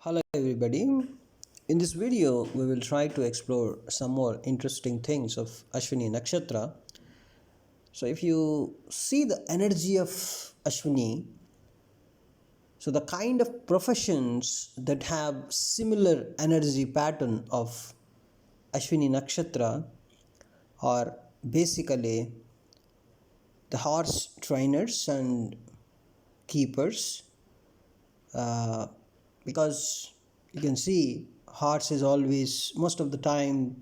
Hello everybody. In this video, we will try to explore some more interesting things of Ashwini Nakshatra. So if you see the energy of Ashwini, so the kind of professions that have similar energy pattern of Ashwini Nakshatra are basically the horse trainers and keepers, uh, because you can see horse is always most of the time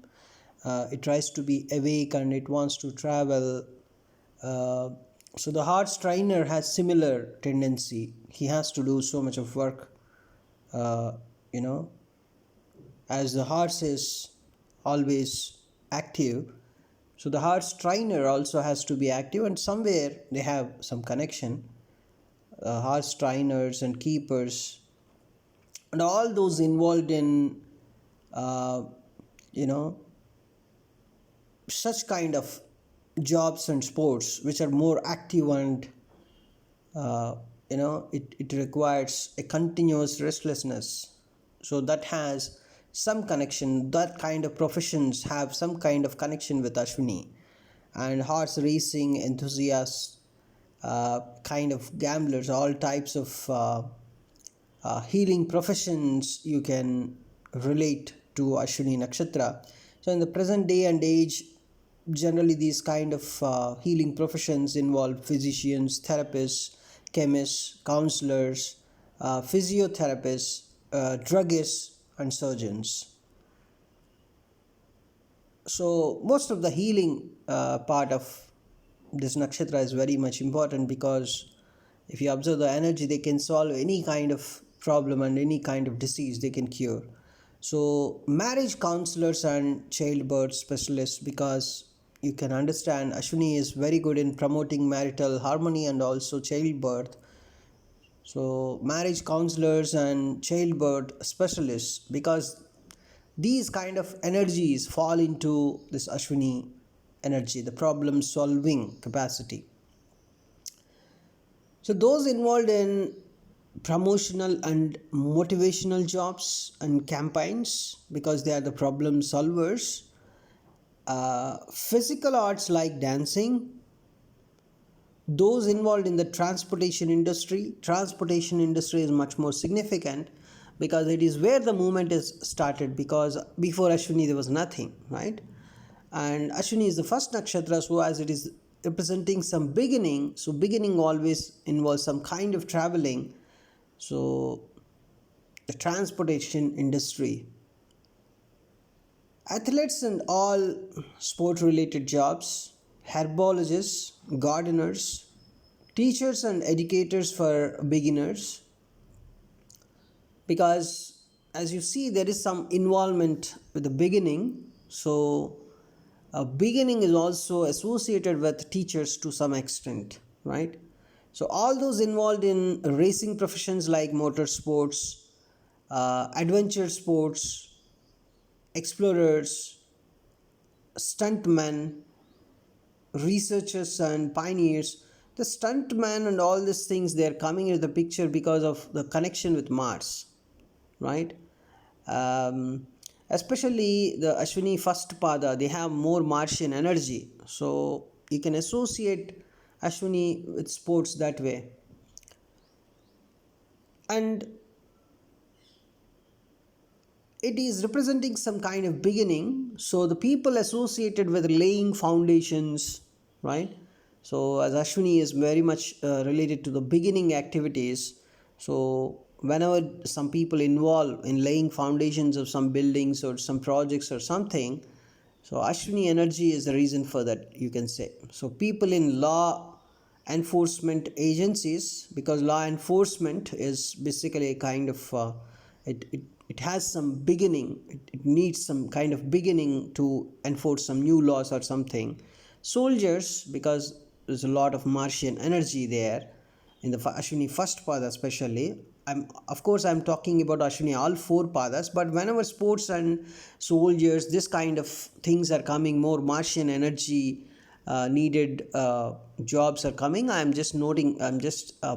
it tries to be awake and it wants to travel. uh, so the horse trainer has similar tendency. He has to do so much of work, uh, you know as the horse is always active, so the horse trainer also has to be active, and somewhere they have some connection. Horse trainers and keepers and all those involved in uh, you know such kind of jobs and sports which are more active, and it requires a continuous restlessness, so that has some connection. That kind of professions have some kind of connection with Ashwini. And horse racing enthusiasts, kind of gamblers, all types of healing professions you can relate to Ashwini Nakshatra. So in the present day and age, generally these kind of healing professions involve physicians, therapists, chemists, counselors, physiotherapists, druggists, and surgeons. So most of the healing part of this nakshatra is very much important, because if you observe the energy, they can solve any kind of problem and any kind of disease they can cure. So marriage counselors and childbirth specialists, because you can understand Ashwini is very good in promoting marital harmony and also childbirth. So marriage counselors and childbirth specialists, because these kind of energies fall into this Ashwini energy, the problem solving capacity. So those involved in promotional and motivational jobs and campaigns, because they are the problem solvers. Physical arts like dancing, those involved in the transportation industry is much more significant, because it is where the movement is started, because before Ashwini there was nothing, right? And Ashwini is the first nakshatra, so as it is representing some beginning, so beginning always involves some kind of traveling. So the transportation industry, athletes and all sport related jobs, herbologists, gardeners, teachers and educators for beginners, because as you see there is some involvement with the beginning. So a beginning is also associated with teachers to some extent, right? So all those involved in racing professions like motor sports, adventure sports, explorers, stuntmen, researchers and pioneers. The stuntman and all these things, they are coming into the picture because of the connection with Mars, right? um, Especially the Ashwini first pada, they have more Martian energy, so you can associate Ashwini with sports that way. And it is representing some kind of beginning, so the people associated with laying foundations, right? So as Ashwini is very much related to the beginning activities, so whenever some people involve in laying foundations of some buildings or some projects or something, so Ashwini energy is the reason for that, you can say. So people in law enforcement agencies, because law enforcement is basically a kind of it has some beginning, it needs some kind of beginning to enforce some new laws or something. Soldiers, because there's a lot of Martian energy there in the Ashwini first pada especially. I'm talking about Ashwini all four padas, but whenever sports and soldiers, this kind of things are coming, more Martian energy needed jobs are coming. I'm just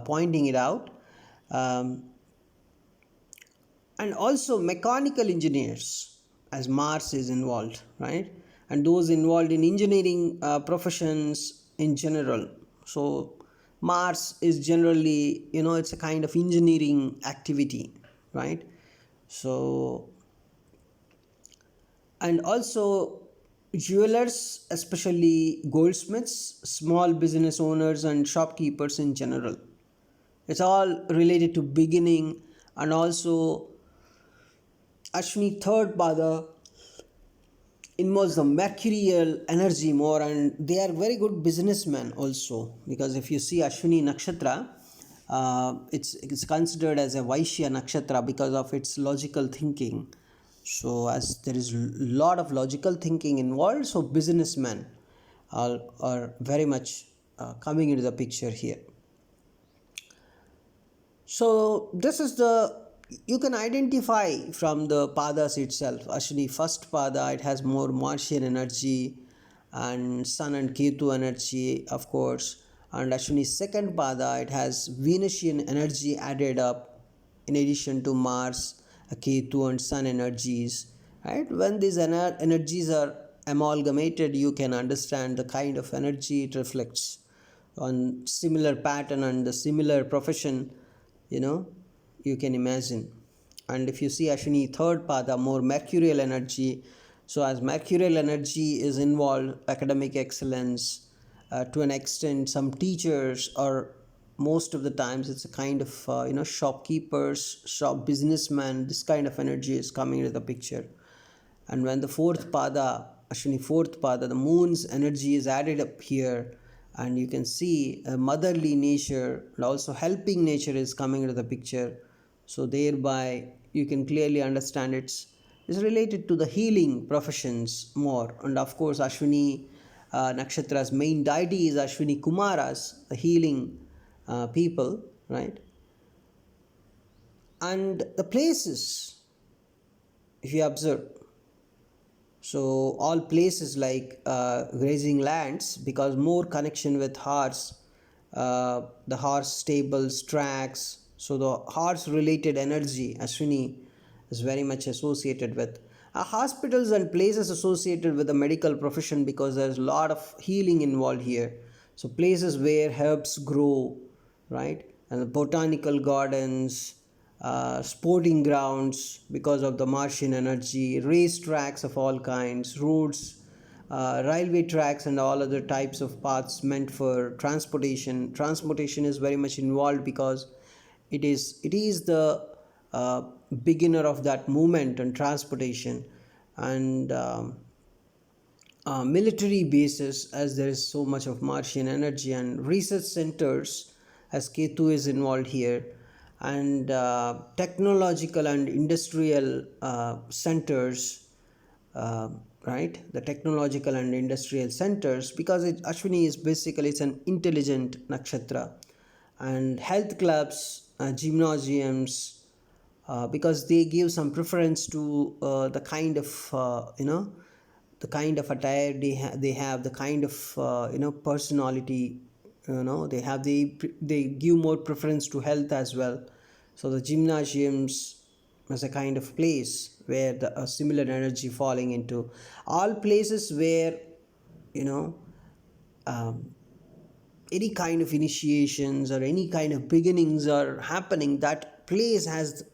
pointing it out. um, and also mechanical engineers, as Mars is involved, right? And those involved in engineering professions in general. So Mars is generally, it's a kind of engineering activity, right? So, and also jewelers, especially goldsmiths, small business owners, and shopkeepers in general. It's all related to beginning. And also Ashwini third pada involves the mercurial energy more, and they are very good businessmen also, because if you see Ashwini Nakshatra, it's considered as a Vaishya Nakshatra because of its logical thinking. So as there is a lot of logical thinking involved, so businessmen are very much coming into the picture here. So this is the, you can identify from the padas itself. Ashwini first pada, it has more Martian energy and Sun and Ketu energy, of course. And Ashwini second pada, it has Venusian energy added up in addition to Mars, Ketu and Sun energies. Right? When these energies are amalgamated, you can understand the kind of energy it reflects on similar pattern and the similar profession, you know you can imagine. And if you see Ashwini third pada, more mercurial energy. So as mercurial energy is involved, academic excellence, to an extent some teachers, or most of the times it's a kind of shopkeepers, shop businessmen, this kind of energy is coming into the picture. And when the fourth pada, Ashwini fourth pada, the moon's energy is added up here, and you can see a motherly nature and also helping nature is coming into the picture. So thereby you can clearly understand it's related to the healing professions more. And of course Ashwini Nakshatra's main deity is Ashwini Kumaras, the healing people, right? And the places, if you observe, so all places like grazing lands, because more connection with horse, the horse stables, tracks. So the horse related energy Ashwini is very much associated with hospitals and places associated with the medical profession, because there's a lot of healing involved here. So places where herbs grow, right? And the botanical gardens, sporting grounds because of the Martian energy, race tracks of all kinds, roads, railway tracks, and all other types of paths meant for transportation. Transportation is very much involved because it is the beginner of that movement and transportation. And military bases, as there is so much of Martian energy, and research centers, as Ketu is involved here, and technological and industrial centers, uh, right? The technological and industrial centers, because Ashwini is basically, it's an intelligent nakshatra. And health clubs, gymnasiums, because they give some preference to the kind of the kind of attire they have, the kind of personality, they give more preference to health as well. So the gymnasiums as a kind of place where the similar energy falling into all places where you know um, any kind of initiations or any kind of beginnings are happening, that place has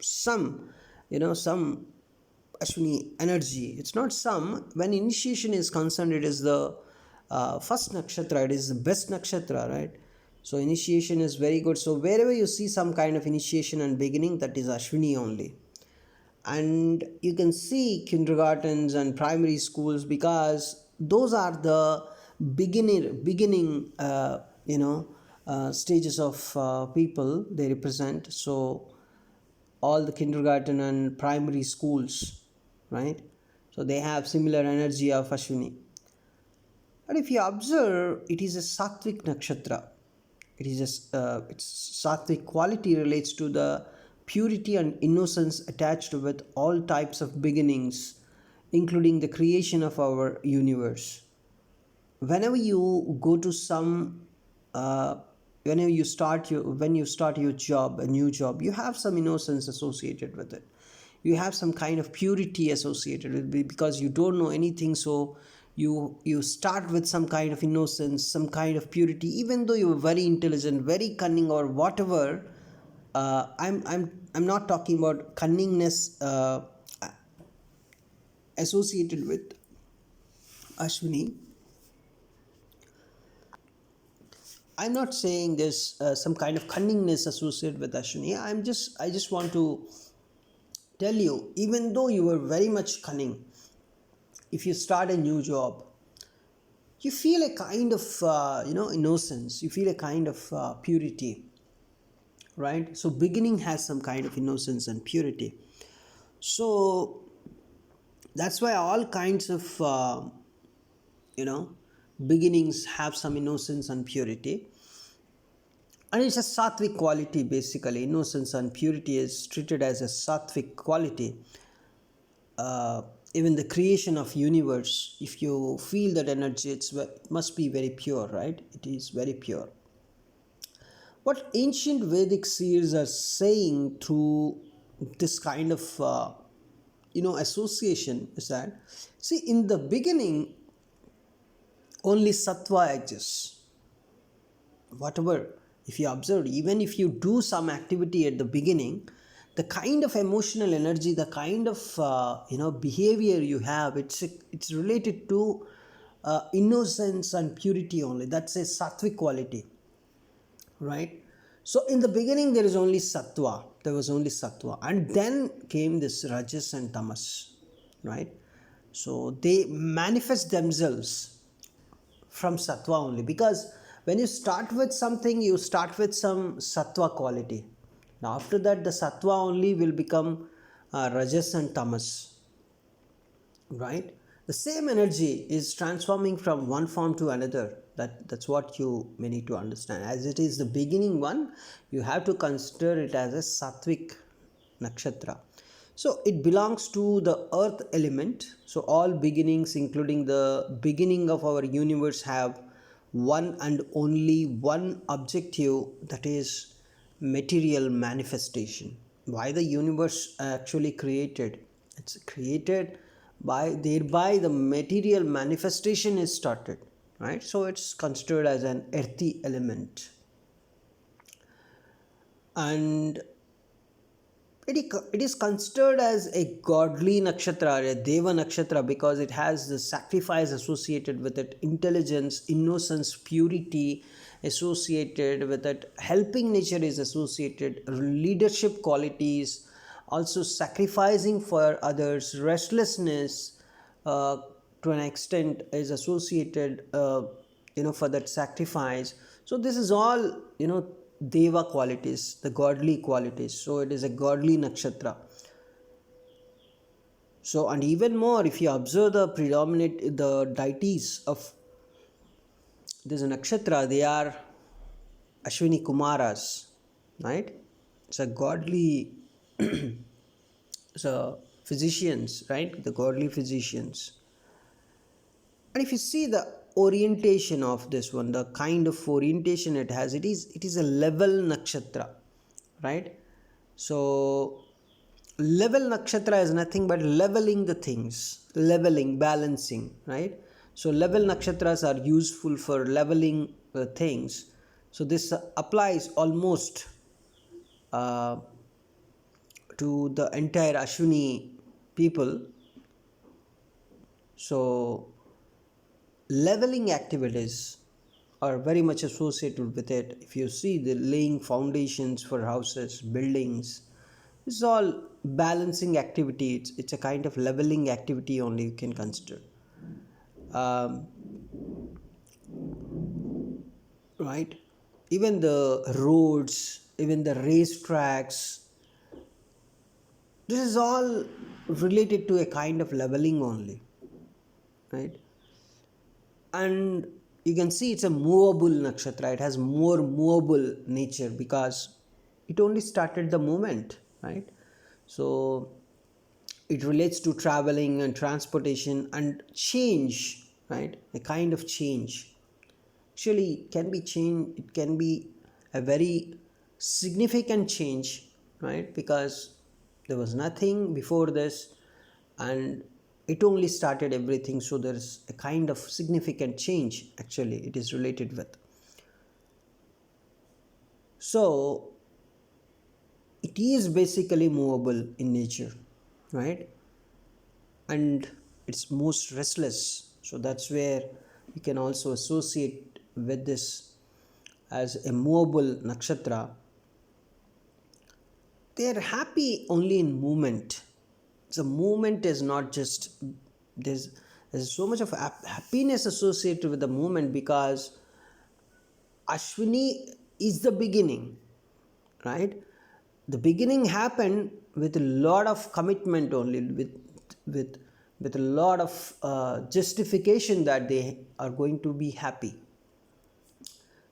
some some Ashwini energy. It's not some, when initiation is concerned, it is the first nakshatra, it is the best nakshatra, right? So initiation is very good. So wherever you see some kind of initiation and beginning, that is Ashwini only. And you can see kindergartens and primary schools, because those are the beginning stages of people they represent. So all the kindergarten and primary schools, right? So they have similar energy of Ashwini. But if you observe, it is a sattvic nakshatra. It is its sattvic quality relates to the purity and innocence attached with all types of beginnings, including the creation of our universe. Whenever you go to some when you start your job, a new job, you have some innocence associated with it. You have some kind of purity associated with it because you don't know anything. So you start with some kind of innocence, some kind of purity, even though you're very intelligent, very cunning, or whatever. I'm not talking about cunningness associated with Ashwini. I'm not saying there's some kind of cunningness associated with Ashwini. I just want to tell you, even though you are very much cunning, if you start a new job, you feel a kind of innocence. You feel a kind of purity, right? So beginning has some kind of innocence and purity. So that's why all kinds of you know beginnings have some innocence and purity. And it's a sattvic quality. Basically, innocence and purity is treated as a sattvic quality. Even the creation of universe, if you feel that energy, it must be very pure, right? It is very pure. What ancient Vedic seers are saying through this kind of association is that, see, in the beginning only sattva exists. Whatever, if you observe, even if you do some activity at the beginning, the kind of emotional energy, the kind of behavior you have, it's related to innocence and purity only. That's a sattvic quality, right? So in the beginning there was only sattva, and then came this rajas and tamas, right? So they manifest themselves from sattva only, because when you start with something, you start with some sattva quality. Now after that, the sattva only will become rajas and tamas, right? The same energy is transforming from one form to another. That's what you may need to understand. As it is the beginning one, you have to consider it as a sattvic nakshatra. So it belongs to the earth element. So all beginnings, including the beginning of our universe, have one and only one objective, that is material manifestation. Why the universe actually created? It's created by, thereby the material manifestation is started, right? So it's considered as an earthy element. And it is considered as a godly nakshatra, a deva nakshatra, because it has the sacrifice associated with it, intelligence, innocence, purity associated with it, helping nature is associated, leadership qualities, also sacrificing for others, restlessness to an extent is associated for that sacrifice. So this is all deva qualities, the godly qualities. So it is a godly nakshatra. So, and even more, if you observe the deities of this nakshatra, they are Ashwini Kumaras, right? It's a godly so physicians, right? The godly physicians. And if you see the orientation of this one, the kind of orientation it has, it is a level nakshatra, right? So level nakshatra is nothing but leveling the things, leveling, balancing, right? So level nakshatras are useful for leveling things. So this applies almost to the entire Ashwini people. So leveling activities are very much associated with it. If you see the laying foundations for houses, buildings, it's all balancing activity. It's a kind of leveling activity only, you can consider. Right? Even the roads, even the racetracks, this is all related to a kind of leveling only, right? And you can see it's a movable nakshatra. It has more movable nature because it only started the movement, right? So it relates to traveling and transportation and change, right? A kind of change. Actually, it can be change. It can be a very significant change, right? Because there was nothing before this, and it only started everything. So there's a kind of significant change actually it is related with. So it is basically movable in nature, right? And it's most restless. So that's where you can also associate with this as a movable nakshatra. They're happy only in movement. So movement is not just, there's there's so much of happiness associated with the movement, because Ashwini is the beginning, right? The beginning happened with a lot of commitment only, with with a lot of justification that they are going to be happy,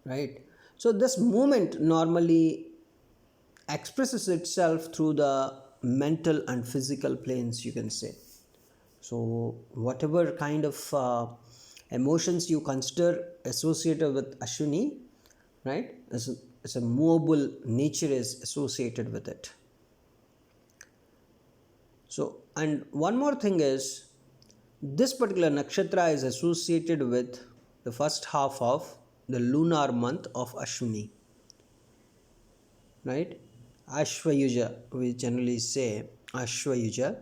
right? So this movement normally expresses itself through the mental and physical planes, you can say. So whatever kind of emotions you consider associated with Ashwini, right, as a movable nature is associated with it. So, and one more thing is, this particular nakshatra is associated with the first half of the lunar month of Ashwini, right? Ashwayuja, we generally say Ashwayuja,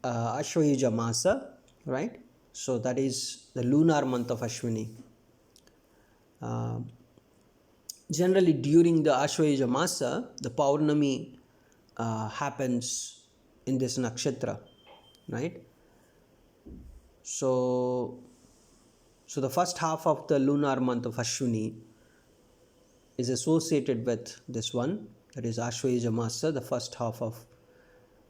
Ashwayuja Masa, right? So that is the lunar month of Ashwini. Uh, Generally, during the Ashwayuja Masa, the Paurnami happens in this nakshatra, right? So, so the first half of the lunar month of Ashwini is associated with this one, that is Ashwayuja Masa, the first half of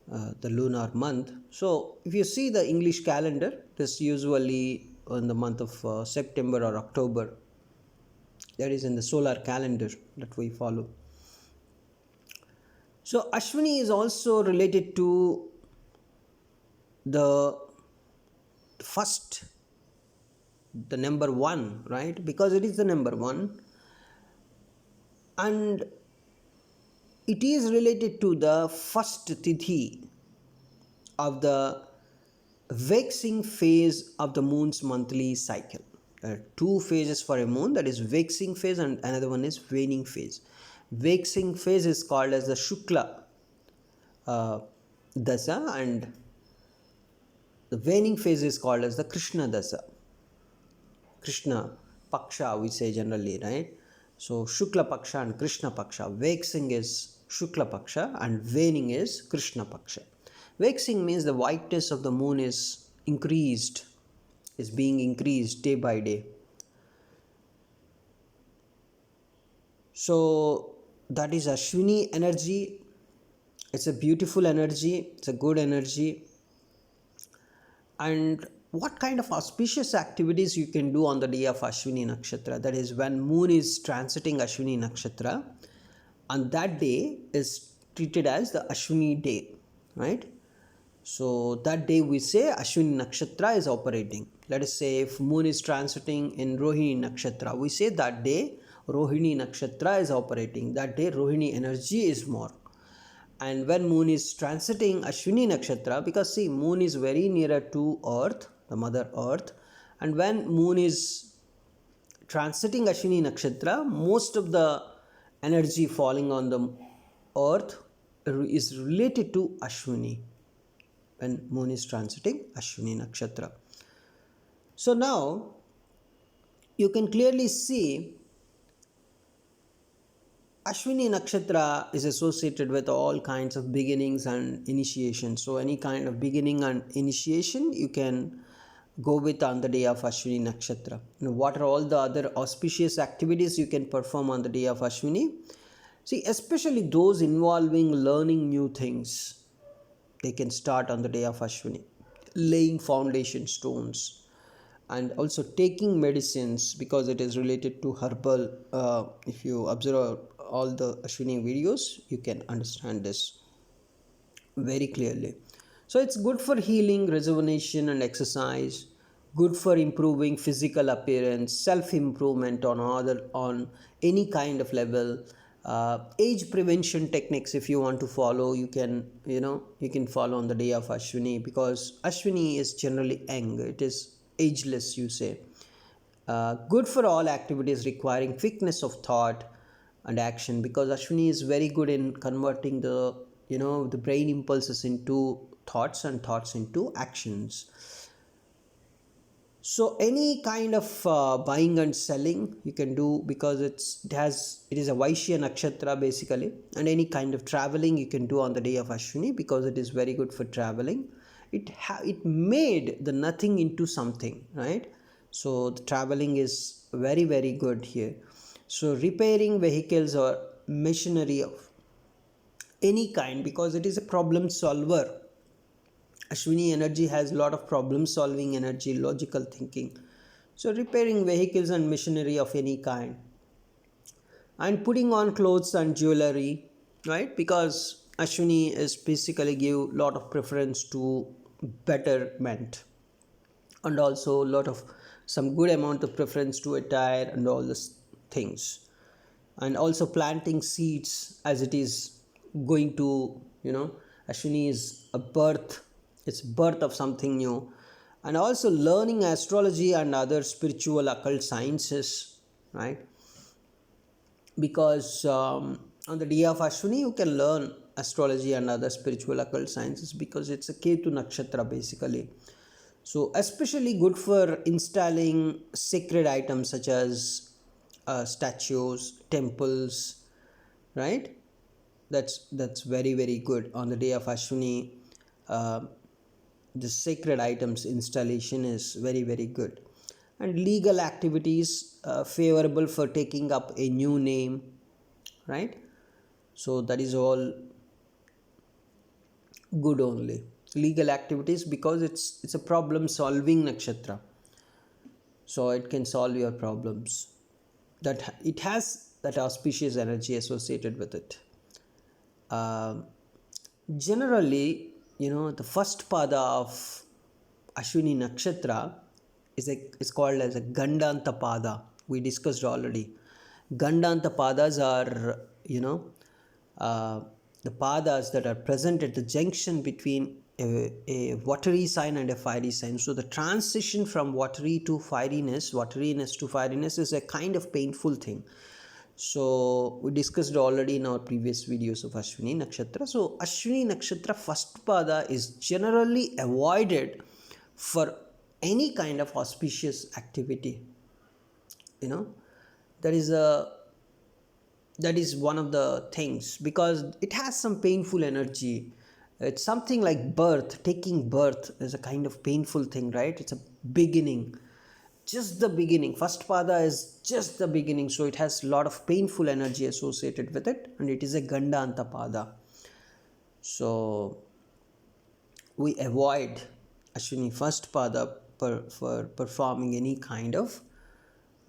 the lunar month. So if you see the English calendar, this usually in the month of September or October, that is in the solar calendar that we follow. So Ashwini is also related to the first, the number one, right? Because it is the number one, and it is related to the first tithi of the waxing phase of the moon's monthly cycle. There are two phases for a moon, that is waxing phase and another one is waning phase. Waxing phase is called as the Shukla Dasa, and the waning phase is called as the Krishna Dasa. Krishna Paksha we say generally, right? So Shukla Paksha and Krishna Paksha. Waxing is Shukla Paksha and waning is Krishna Paksha. Waxing means the whiteness of the moon is increased, is being increased day by day. So that is Ashwini energy. It's a beautiful energy, it's a good energy. And what kind of auspicious activities you can do on the day of Ashwini Nakshatra, that is when moon is transiting Ashwini Nakshatra, and that day is treated as the Ashwini day, right? So that day we say Ashwini Nakshatra is operating. Let us say if moon is transiting in Rohini Nakshatra, we say that day Rohini Nakshatra is operating. That day Rohini energy is more. And when moon is transiting Ashwini Nakshatra, because see, moon is very nearer to earth, the mother earth, and when moon is transiting Ashwini Nakshatra, most of the energy falling on the earth is related to Ashwini, when moon is transiting Ashwini Nakshatra. So now you can clearly see Ashwini Nakshatra is associated with all kinds of beginnings and initiation. So any kind of beginning and initiation you can go with on the day of Ashwini Nakshatra. Now, what are all the other auspicious activities you can perform on the day of Ashwini? See, especially those involving learning new things, they can start on the day of Ashwini. Laying foundation stones, and also taking medicines, because it is related to herbal. If you observe all the Ashwini videos, you can understand this very clearly. So it's good for healing, rejuvenation and exercise. good for improving physical appearance, self improvement on any kind of level. Age prevention techniques, if you want to follow, you can follow on the day of Ashwini, because Ashwini is generally young, it is ageless, you say. Good for all activities requiring quickness of thought and action, because Ashwini is very good in converting the brain impulses into thoughts and thoughts into actions. So any kind of buying and selling you can do, because it is a Vaishya Nakshatra basically. And any kind of traveling you can do on the day of Ashwini, because it is very good for traveling. It made the nothing into something, right? So the traveling is very, very good here. So repairing vehicles or machinery of any kind, because it is a problem solver. Ashwini energy has a lot of problem solving energy, logical thinking. So repairing vehicles and machinery of any kind, and putting on clothes and jewelry, right? Because Ashwini is basically give a lot of preference to betterment, and also a lot of some good amount of preference to attire and all these things. And also planting seeds, as it is going to, Ashwini is a birth, it's birth of something new. And also learning astrology and other spiritual occult sciences, right? Because on the day of Ashwini you can learn astrology and other spiritual occult sciences, because it's a Ketu Nakshatra basically. So especially good for installing sacred items such as statues, temples, right? That's very, very good on the day of Ashwini. uh, the sacred items installation is very, very good. And legal activities, favorable for taking up a new name, right? So that is all good only. Legal activities, because it's a problem solving nakshatra, so it can solve your problems. That it has that auspicious energy associated with it. Um Generally, the first pada of Ashwini Nakshatra is called as a Gandanta Pada. We discussed already. Gandanta Padas are, the padas that are present at the junction between a watery sign and a fiery sign. So the transition from wateriness to fieriness is a kind of painful thing. So we discussed already in our previous videos of Ashwini Nakshatra. So Ashwini Nakshatra first pada is generally avoided for any kind of auspicious activity. That is one of the things, because it has some painful energy. It's something like birth. Taking birth is a kind of painful thing, right? It's a beginning, just the beginning. First pada is just the beginning, so it has a lot of painful energy associated with it, and it is a Gandanta pada. So we avoid Ashwini first pada for performing any kind of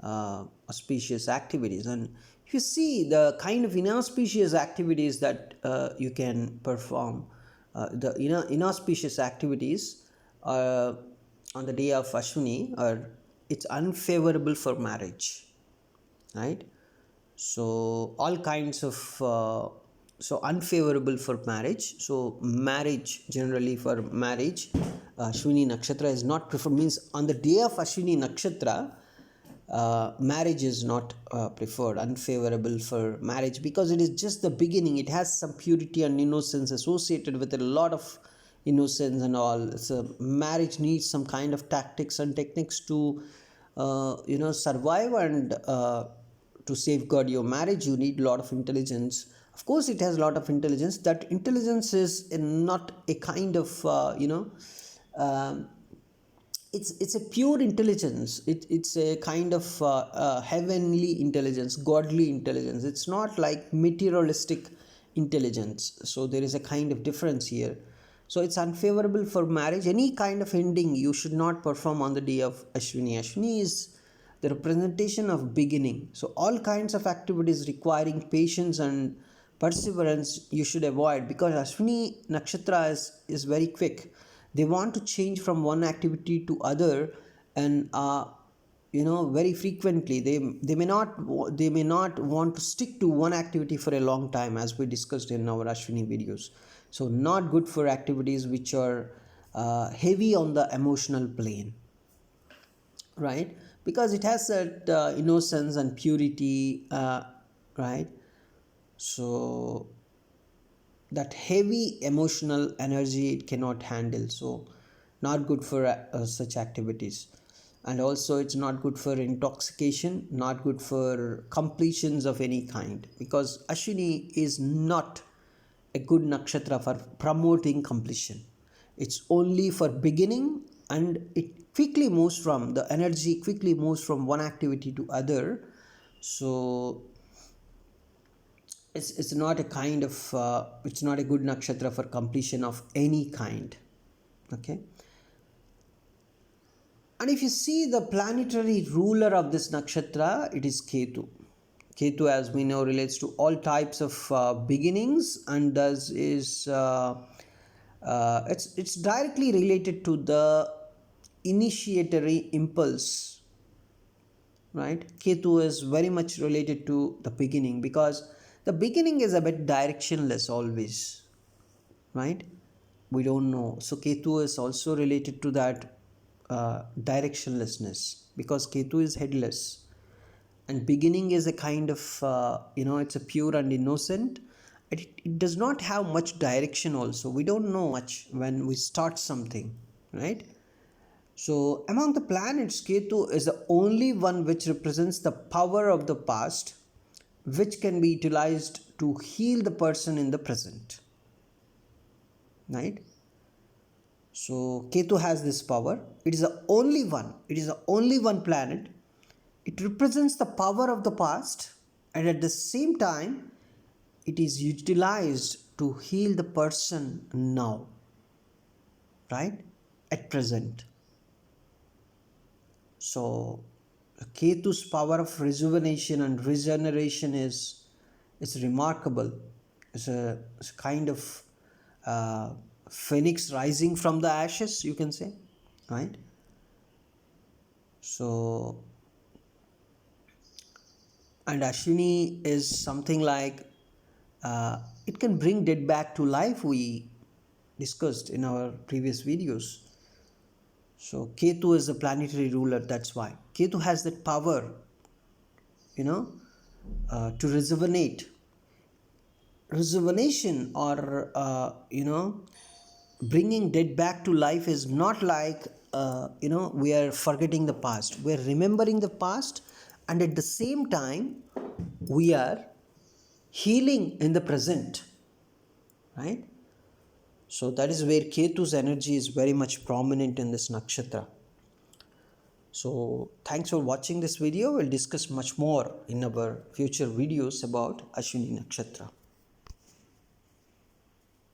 auspicious activities. And if you see the kind of inauspicious activities that you can perform, the inauspicious activities on the day of Ashwini, are it's unfavorable for marriage, right? So all kinds of so unfavorable for marriage. So marriage, generally for marriage, Ashwini Nakshatra is not preferred. Means on the day of Ashwini Nakshatra, marriage is not preferred, unfavorable for marriage, because it is just the beginning. It has some purity and innocence associated with it, a lot of innocence and all. So marriage needs some kind of tactics and techniques to survive, and to safeguard your marriage you need a lot of intelligence. Of course it has a lot of intelligence. That intelligence is not a kind of um, it's a pure intelligence. It's a kind of heavenly intelligence, godly intelligence. It's not like materialistic intelligence. So there is a kind of difference here. So it's unfavorable for marriage. Any kind of ending you should not perform on the day of Ashwini. Ashwini is the representation of beginning. So all kinds of activities requiring patience and perseverance you should avoid, because Ashwini Nakshatra is very quick. They want to change from one activity to other and very frequently they may not want to stick to one activity for a long time, as we discussed in our Ashwini videos. So not good for activities which are heavy on the emotional plane, right? Because it has that innocence and purity, right? So that heavy emotional energy it cannot handle, so not good for such activities. And also it's not good for intoxication, not good for completions of any kind, because Ashwini is not a good nakshatra for promoting completion. It's only for beginning, and the energy quickly moves from one activity to other. So it's not a kind of it's not a good nakshatra for completion of any kind. Okay. And if you see the planetary ruler of this nakshatra, it is Ketu. Ketu, as we know, relates to all types of beginnings, and thus is it's directly related to the initiatory impulse, right? Ketu is very much related to the beginning, because the beginning is a bit directionless always, right? We don't know. So Ketu is also related to that directionlessness, because Ketu is headless, and beginning is a kind of it's a pure and innocent. It does not have much direction also. We don't know much when we start something, right? So among the planets, Ketu is the only one which represents the power of the past, which can be utilized to heal the person in the present, right? So Ketu has this power. It is the only one. It is the only one planet. It represents the power of the past, and at the same time, it is utilized to heal the person now, right? At present. So Ketu's power of rejuvenation and regeneration is remarkable. It's a kind of phoenix rising from the ashes, you can say, right? So, and Ashwini is something like it can bring dead back to life, we discussed in our previous videos. So Ketu is the planetary ruler, that's why. Ketu has that power, you know, to rejuvenate. Rejuvenation, or bringing dead back to life, is not like we are forgetting the past. We are remembering the past, and at the same time we are healing in the present, right? So that is where Ketu's energy is very much prominent in this nakshatra. So thanks for watching this video. We'll discuss much more in our future videos about Ashwini Nakshatra.